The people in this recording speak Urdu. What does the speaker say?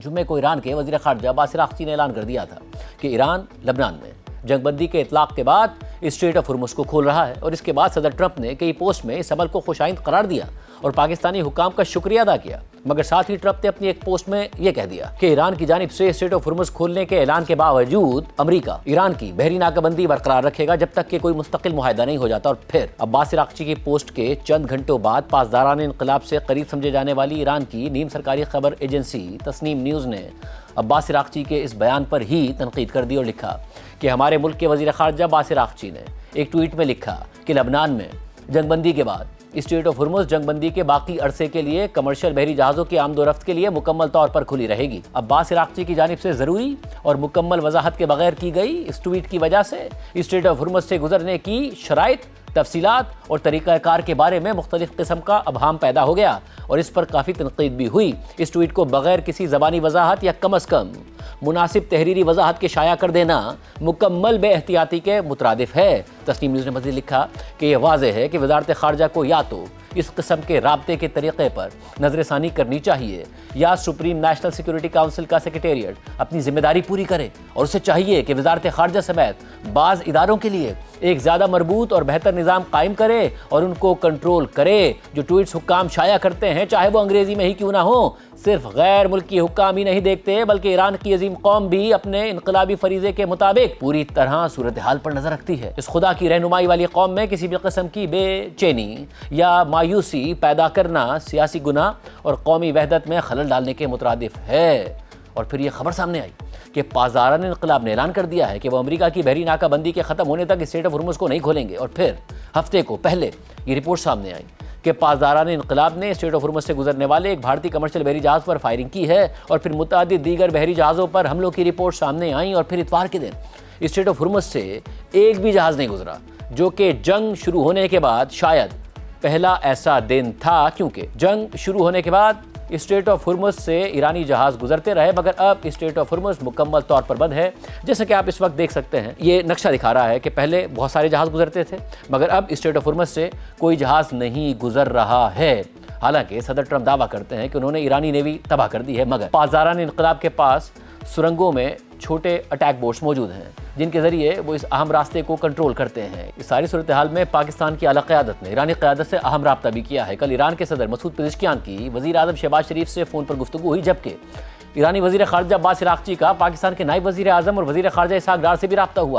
جمعے کو ایران کے وزیر خارجہ باسر اخچی نے اعلان کر دیا تھا کہ ایران لبنان میں جنگ بندی کے اطلاق کے بعد اسٹریٹ آف ہرمز کو کھول رہا ہے، اور اس کے بعد صدر ٹرمپ نے کئی پوسٹ میں اس عمل کو خوشائند قرار دیا اور پاکستانی حکام کا شکریہ ادا کیا۔ مگر ساتھ ہی ٹرمپ نے اپنی ایک پوسٹ میں یہ کہہ دیا کہ ایران کی جانب سے اسٹریٹ آف ہرمز کھولنے کے اعلان کے باوجود امریکہ ایران کی بحری ناکہ بندی برقرار رکھے گا جب تک کہ کوئی مستقل معاہدہ نہیں ہو جاتا۔ اور پھر اب باسر اخچی کی پوسٹ کے چند گھنٹوں بعد پاسداران انقلاب سے قریب سمجھے جانے والی ایران کی نیم سرکاری خبر ایجنسی تسنیم نیوز نے اب باسر اخچی کے اس بیان پر ہی تنقید کر دی اور لکھا کہ ہمارے ملک کے وزیر خارجہ باسر اخچی نے ایک ٹویٹ میں لکھا کہ لبنان میں جنگ بندی کے بعد اسٹریٹ آف ہرمز جنگ بندی کے باقی عرصے کے لیے کمرشل بحری جہازوں کی آمد و رفت کے لیے مکمل طور پر کھلی رہے گی۔ اب باسر اخچی کی جانب سے ضروری اور مکمل وضاحت کے بغیر کی گئی اس ٹویٹ کی وجہ سے اسٹریٹ آف ہرمز سے گزرنے کی شرائط، تفصیلات اور طریقہ کار کے بارے میں مختلف قسم کا ابہام پیدا ہو گیا اور اس پر کافی تنقید بھی ہوئی۔ اس ٹویٹ کو بغیر کسی زبانی وضاحت یا کم از کم مناسب تحریری وضاحت کے شائع کر دینا مکمل بے احتیاطی کے مترادف ہے۔ تسنیم نیوز نے مزید لکھا کہ یہ واضح ہے کہ وزارت خارجہ کو یا تو اس قسم کے رابطے کے طریقے پر نظر ثانی کرنی چاہیے یا سپریم نیشنل سیکیورٹی کونسل کا سیکریٹریٹ اپنی ذمہ داری پوری کرے، اور اسے چاہیے کہ وزارت خارجہ سمیت بعض اداروں کے لیے ایک زیادہ مربوط اور بہتر نظام قائم کرے اور ان کو کنٹرول کرے۔ جو ٹویٹس حکام شائع کرتے ہیں چاہے وہ انگریزی میں ہی کیوں نہ ہوں، صرف غیر ملکی حکام ہی نہیں دیکھتے بلکہ ایران کی عظیم قوم بھی اپنے انقلابی فریضے کے مطابق پوری طرح صورتحال پر نظر رکھتی ہے۔ اس خدا کی رہنمائی والی قوم میں کسی بھی قسم کی بے چینی یا مایوسی پیدا کرنا سیاسی گناہ اور قومی وحدت میں خلل ڈالنے کے مترادف ہے۔ اور پھر یہ خبر سامنے آئی کہ پاسداران انقلاب نے اعلان کر دیا ہے کہ وہ امریکہ کی بحری ناکہ بندی کے ختم ہونے تک اسٹریٹ آف ہرمز کو نہیں کھولیں گے، اور پھر ہفتے کو پہلے یہ رپورٹ سامنے آئی کہ پاسداران انقلاب نے اسٹریٹ آف ہرمز سے گزرنے والے ایک بھارتی کمرشل بحری جہاز پر فائرنگ کی ہے، اور پھر متعدد دیگر بحری جہازوں پر حملوں کی رپورٹ سامنے آئیں، اور پھر اتوار کے دن اسٹریٹ آف ہرمز سے ایک بھی جہاز نہیں گزرا، جو کہ جنگ شروع ہونے کے بعد شاید پہلا ایسا دن تھا، کیونکہ جنگ شروع ہونے کے بعد اسٹریٹ آف ہرمز سے ایرانی جہاز گزرتے رہے، مگر اب اسٹریٹ آف ہرمز مکمل طور پر بند ہے۔ جیسا کہ آپ اس وقت دیکھ سکتے ہیں، یہ نقشہ دکھا رہا ہے کہ پہلے بہت سارے جہاز گزرتے تھے، مگر اب اسٹریٹ آف ہرمز سے کوئی جہاز نہیں گزر رہا ہے۔ حالانکہ صدر ٹرمپ دعویٰ کرتے ہیں کہ انہوں نے ایرانی نیوی تباہ کر دی ہے، مگر پاسداران انقلاب کے پاس سرنگوں میں چھوٹے اٹیک بوٹس موجود ہیں جن کے ذریعے وہ اس اہم راستے کو کنٹرول کرتے ہیں۔ اس ساری صورتحال میں پاکستان کی اعلیٰ قیادت نے ایرانی قیادت سے اہم رابطہ بھی کیا ہے۔ کل ایران کے صدر مسعود پزشکیان کی وزیر اعظم شہباز شریف سے فون پر گفتگو ہوئی، جبکہ ایرانی وزیر خارجہ باسر اخچی کا پاکستان کے نائب وزیر اعظم اور وزیر خارجہ اسحاق ڈار سے بھی رابطہ ہوا ہے۔